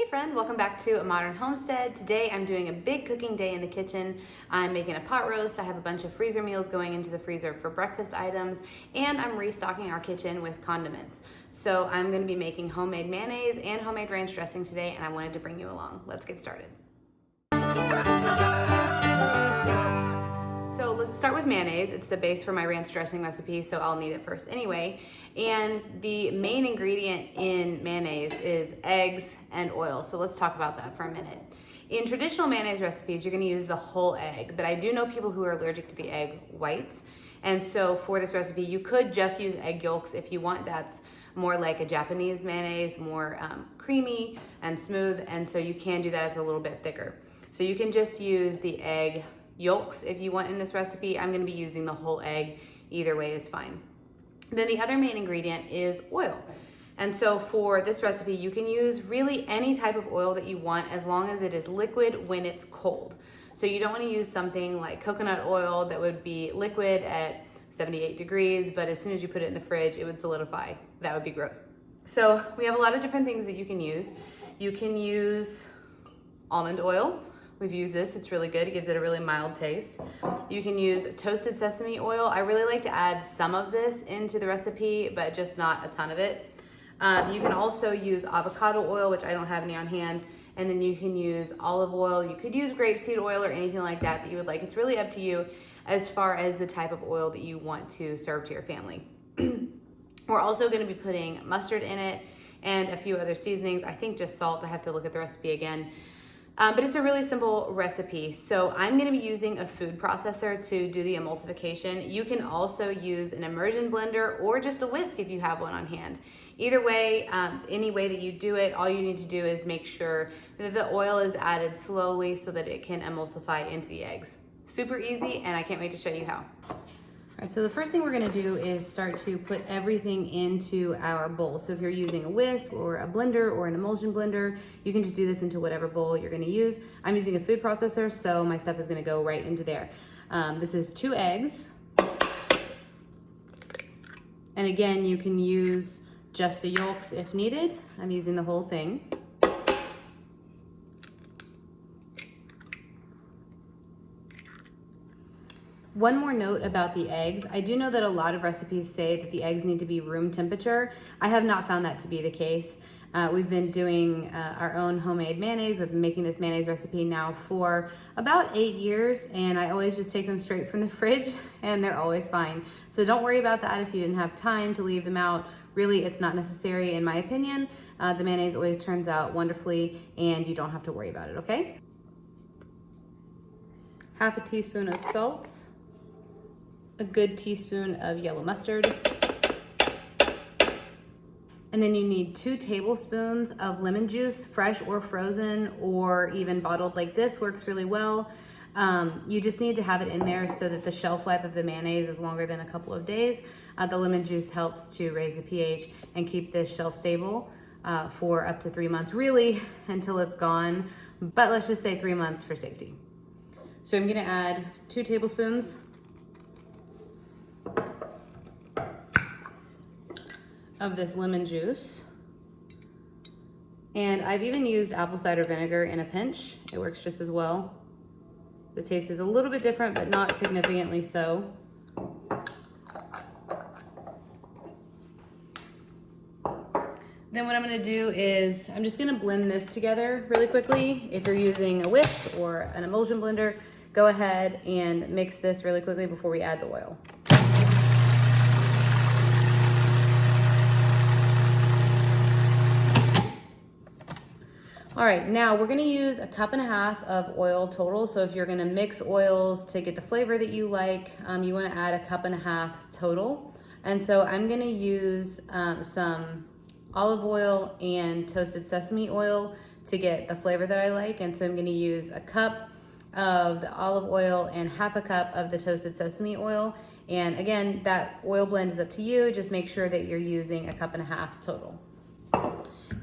friend, welcome back to A Modern Homestead. Today I'm doing a big cooking day in the kitchen. I'm making a pot roast. I have a bunch of freezer meals going into the freezer for breakfast items, and I'm restocking our kitchen with condiments. So I'm going to be making homemade mayonnaise and homemade ranch dressing today, and I wanted to bring you along. Let's get started. So let's start with mayonnaise. It's the base for my ranch dressing recipe, so I'll need it first anyway. And the main ingredient in mayonnaise is eggs and oil. So let's talk about that for a minute. In traditional mayonnaise recipes, you're gonna use the whole egg, but I do know people who are allergic to the egg whites. And so for this recipe, you could just use egg yolks if you want. That's more like a Japanese mayonnaise, more creamy and smooth. And so you can do that, it's a little bit thicker. So you can just use the egg yolks if you want in this recipe. I'm gonna be using the whole egg. Either way is fine. Then the other main ingredient is oil. And so for this recipe, you can use really any type of oil that you want as long as it is liquid when it's cold. So you don't want to use something like coconut oil that would be liquid at 78 degrees, but as soon as you put it in the fridge, it would solidify. That would be gross. So we have a lot of different things that you can use. You can use almond oil. We've used this, it's really good. It gives it a really mild taste. You can use toasted sesame oil. I really like to add some of this into the recipe, but just not a ton of it. You can also use avocado oil, which I don't have any on hand. And then you can use olive oil. You could use grapeseed oil or anything like that that you would like. It's really up to you as far as the type of oil that you want to serve to your family. We're also gonna be putting mustard in it and a few other seasonings. I think just salt. I have to look at the recipe again. But it's a really simple recipe. So I'm gonna be using a food processor to do the emulsification. You can also use an immersion blender or just a whisk if you have one on hand. Either way, any way that you do it, all you need to do is make sure that the oil is added slowly so that it can emulsify into the eggs. Super easy, and I can't wait to show you how. All right, so the first thing we're gonna do is start to put everything into our bowl. So if you're using a whisk or a blender or an emulsion blender, you can just do this into whatever bowl you're gonna use. I'm using a food processor, so my stuff is gonna go right into there. This is 2 eggs. And again, you can use just the yolks if needed. I'm using the whole thing. One more note about the eggs. I do know that a lot of recipes say that the eggs need to be room temperature. I have not found that to be the case. We've been doing our own homemade mayonnaise. We've been making this mayonnaise recipe now for about 8 years, and I always just take them straight from the fridge, and they're always fine. So don't worry about that if you didn't have time to leave them out. Really, it's not necessary in my opinion. The mayonnaise always turns out wonderfully, and you don't have to worry about it, okay? Half a teaspoon of salt. A good teaspoon of yellow mustard. And then you need 2 tablespoons of lemon juice, fresh or frozen, or even bottled like this works really well. You just need to have it in there so that the shelf life of the mayonnaise is longer than a couple of days. The lemon juice helps to raise the pH and keep this shelf stable for up to 3 months, really until it's gone. But let's just say 3 months for safety. So I'm gonna add 2 tablespoons of this lemon juice. And I've even used apple cider vinegar in a pinch. It works just as well. The taste is a little bit different, but not significantly so. Then what I'm gonna do is, I'm just gonna blend this together really quickly. If you're using a whisk or an emulsion blender, go ahead and mix this really quickly before we add the oil. All right, now we're gonna use 1.5 cups of oil total. So if you're gonna mix oils to get the flavor that you like, you wanna add 1.5 cups total. And so I'm gonna use some olive oil and toasted sesame oil to get the flavor that I like. And so I'm gonna use 1 cup of the olive oil and 1/2 cup of the toasted sesame oil. And again, that oil blend is up to you. Just make sure that you're using 1.5 cups total.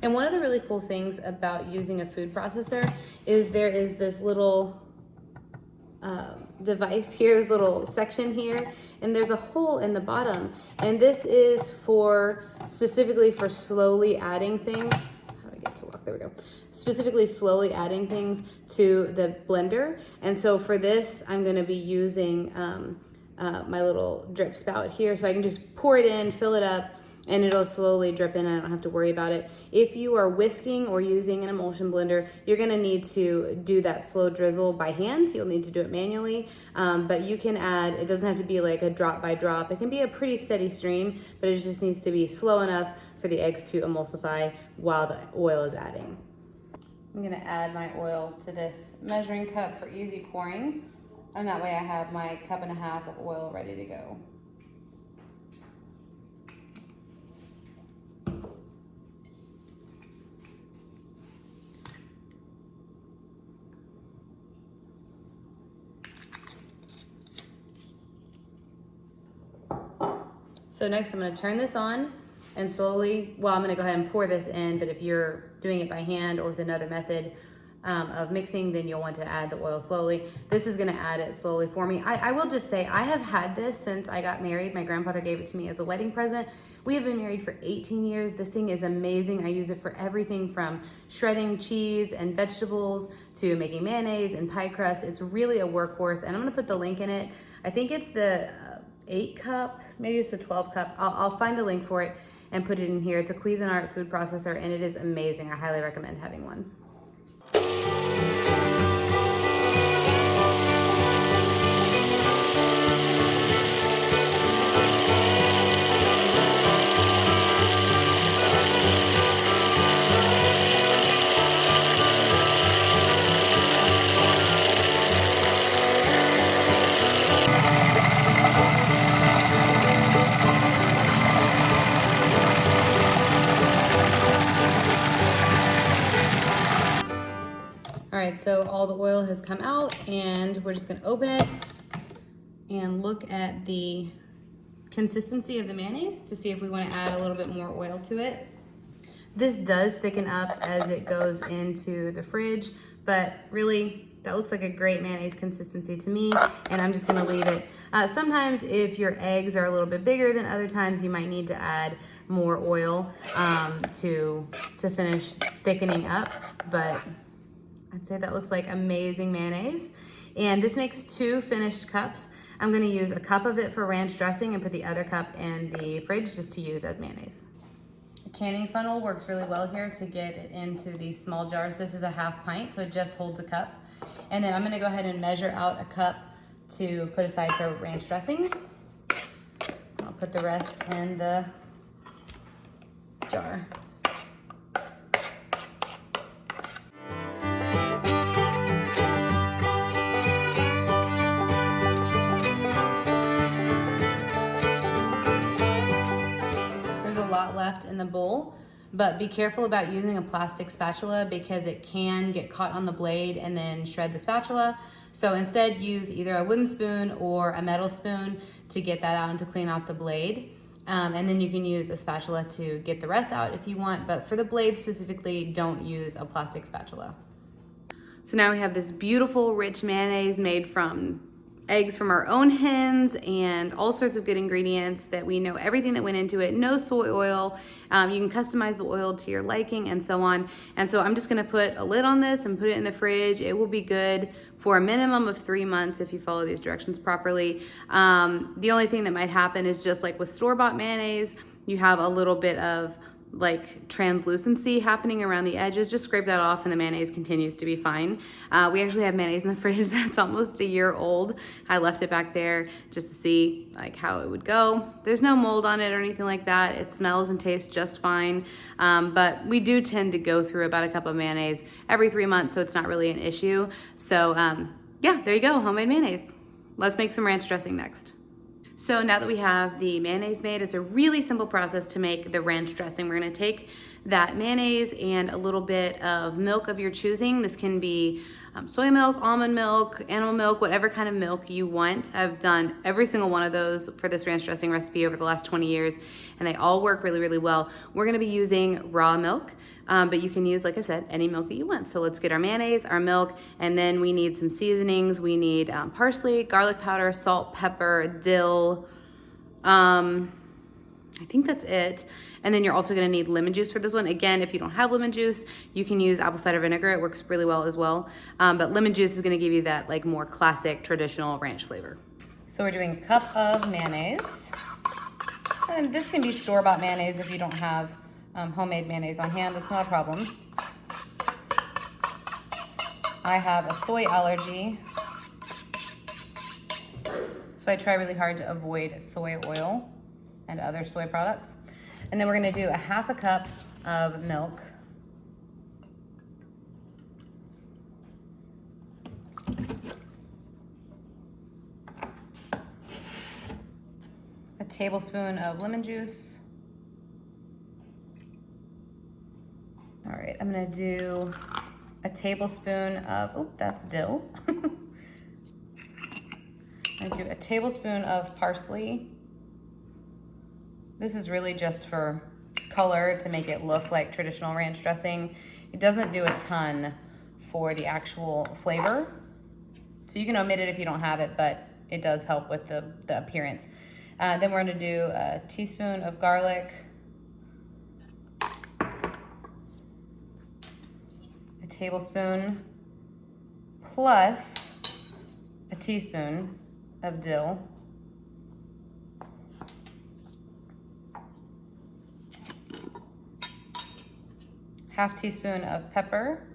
And one of the really cool things about using a food processor is there is this little device here, this little section here, and there's a hole in the bottom. And this is for specifically for slowly adding things. How do I get to lock, there we go. Specifically slowly adding things to the blender. And so for this, I'm gonna be using my little drip spout here. So I can just pour it in, fill it up, and it'll slowly drip in. I don't have to worry about it. If you are whisking or using an emulsion blender, you're gonna need to do that slow drizzle by hand. You'll need to do it manually, but you can add, it doesn't have to be like a drop by drop. It can be a pretty steady stream, but it just needs to be slow enough for the eggs to emulsify while the oil is adding. I'm gonna add my oil to this measuring cup for easy pouring, and that way I have my 1.5 cups of oil ready to go. So next I'm gonna turn this on and slowly, well, I'm gonna go ahead and pour this in, but if you're doing it by hand or with another method of mixing, then you'll want to add the oil slowly. This is gonna add it slowly for me. I will just say, I have had this since I got married. My grandfather gave it to me as a wedding present. We have been married for 18 years. This thing is amazing. I use it for everything from shredding cheese and vegetables to making mayonnaise and pie crust. It's really a workhorse, and I'm gonna put the link in it. I think it's the 8 cup, maybe it's the 12 cup. I'll find a link for it and put it in here. It's a Cuisinart food processor, and it is amazing. I highly recommend having one. All right, so all the oil has come out, and we're just gonna open it and look at the consistency of the mayonnaise to see if we wanna add a little bit more oil to it. This does thicken up as it goes into the fridge, but really, that looks like a great mayonnaise consistency to me, and I'm just gonna leave it. Sometimes if your eggs are a little bit bigger than other times, you might need to add more oil to finish thickening up, but I'd say that looks like amazing mayonnaise. And this makes 2 finished cups. I'm gonna use a cup of it for ranch dressing and put the other cup in the fridge just to use as mayonnaise. A canning funnel works really well here to get it into these small jars. This is a 1/2 pint, so it just holds a cup. And then I'm gonna go ahead and measure out a cup to put aside for ranch dressing. I'll put the rest in the jar. Left in the bowl, but be careful about using a plastic spatula because it can get caught on the blade and then shred the spatula. So instead use either a wooden spoon or a metal spoon to get that out and to clean off the blade. And then you can use a spatula to get the rest out if you want, but for the blade specifically, don't use a plastic spatula. So now we have this beautiful rich mayonnaise made from eggs from our own hens and all sorts of good ingredients that we know everything that went into it. No soy oil. You can customize the oil to your liking and so on. And so I'm just gonna put a lid on this and put it in the fridge. It will be good for a minimum of 3 months if you follow these directions properly. The only thing that might happen is just like with store-bought mayonnaise, you have a little bit of like translucency happening around the edges. Just scrape that off and the mayonnaise continues to be fine. We actually have mayonnaise in the fridge that's almost a year old. I left it back there just to see like how it would go. There's no mold on it or anything like that. It smells and tastes just fine. But we do tend to go through about a cup of mayonnaise every 3 months, so it's not really an issue. So yeah, there you go, homemade mayonnaise. Let's make some ranch dressing next. So now that we have the mayonnaise made, it's a really simple process to make the ranch dressing. We're gonna take that mayonnaise and a little bit of milk of your choosing. This can be soy milk, almond milk, animal milk, whatever kind of milk you want. I've done every single one of those for this ranch dressing recipe over the last 20 years, and they all work really, really well. We're gonna be using raw milk, but you can use, like I said, any milk that you want. So let's get our mayonnaise, our milk, and then we need some seasonings. We need parsley, garlic powder, salt, pepper, dill, I think that's it. And then you're also gonna need lemon juice for this one. Again, if you don't have lemon juice, you can use apple cider vinegar. It works really well as well. But lemon juice is gonna give you that like more classic traditional ranch flavor. So we're doing a cup of mayonnaise. And this can be store-bought mayonnaise if you don't have homemade mayonnaise on hand. That's not a problem. I have a soy allergy, so I try really hard to avoid soy oil and other soy products. And then we're gonna do a half a cup of milk. A tablespoon of lemon juice. All right, I'm gonna do a tablespoon of, oh, that's dill. I do a tablespoon of parsley. This is really just for color to make it look like traditional ranch dressing. It doesn't do a ton for the actual flavor. So you can omit it if you don't have it, but it does help with the appearance. Then we're gonna do a teaspoon of garlic, a tablespoon plus a teaspoon of dill, half teaspoon of pepper,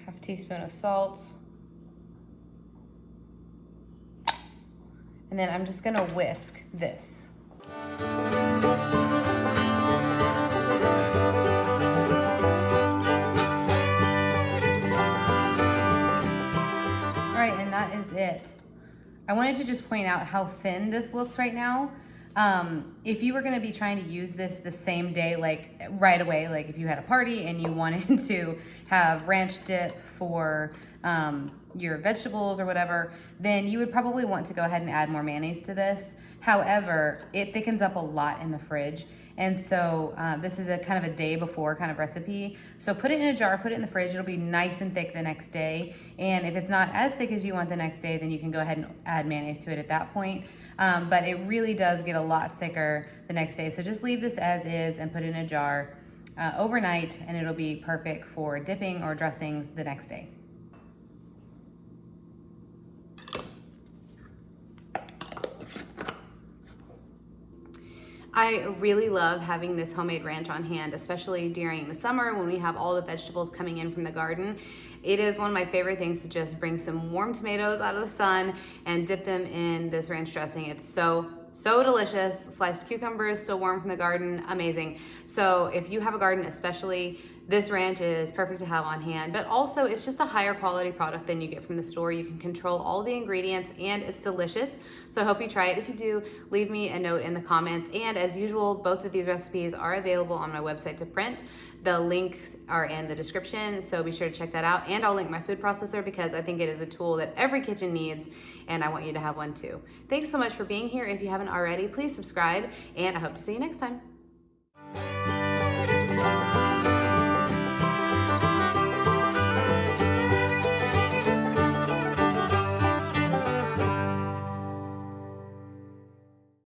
half teaspoon of salt, and then I'm just gonna whisk this. All right, and that is it. I wanted to just point out how thin this looks right now. If you were gonna be trying to use this the same day, like right away, like if you had a party and you wanted to have ranch dip for your vegetables or whatever, then you would probably want to go ahead and add more mayonnaise to this. However, it thickens up a lot in the fridge. And so this is a kind of a day before kind of recipe. So put it in a jar, put it in the fridge. It'll be nice and thick the next day. And if it's not as thick as you want the next day, then you can go ahead and add mayonnaise to it at that point. But it really does get a lot thicker the next day. So just leave this as is and put it in a jar overnight, and it'll be perfect for dipping or dressings the next day. I really love having this homemade ranch on hand, especially during the summer when we have all the vegetables coming in from the garden. It is one of my favorite things to just bring some warm tomatoes out of the sun and dip them in this ranch dressing. It's so delicious. Sliced cucumbers still warm from the garden, amazing. So if you have a garden especially, this ranch is perfect to have on hand, but also it's just a higher quality product than you get from the store. You can control all the ingredients and it's delicious. So I hope you try it. If you do, leave me a note in the comments. And as usual, both of these recipes are available on my website to print. The links are in the description, so be sure to check that out. And I'll link my food processor because I think it is a tool that every kitchen needs, and I want you to have one too. Thanks so much for being here. If you haven't already, please subscribe, and I hope to see you next time.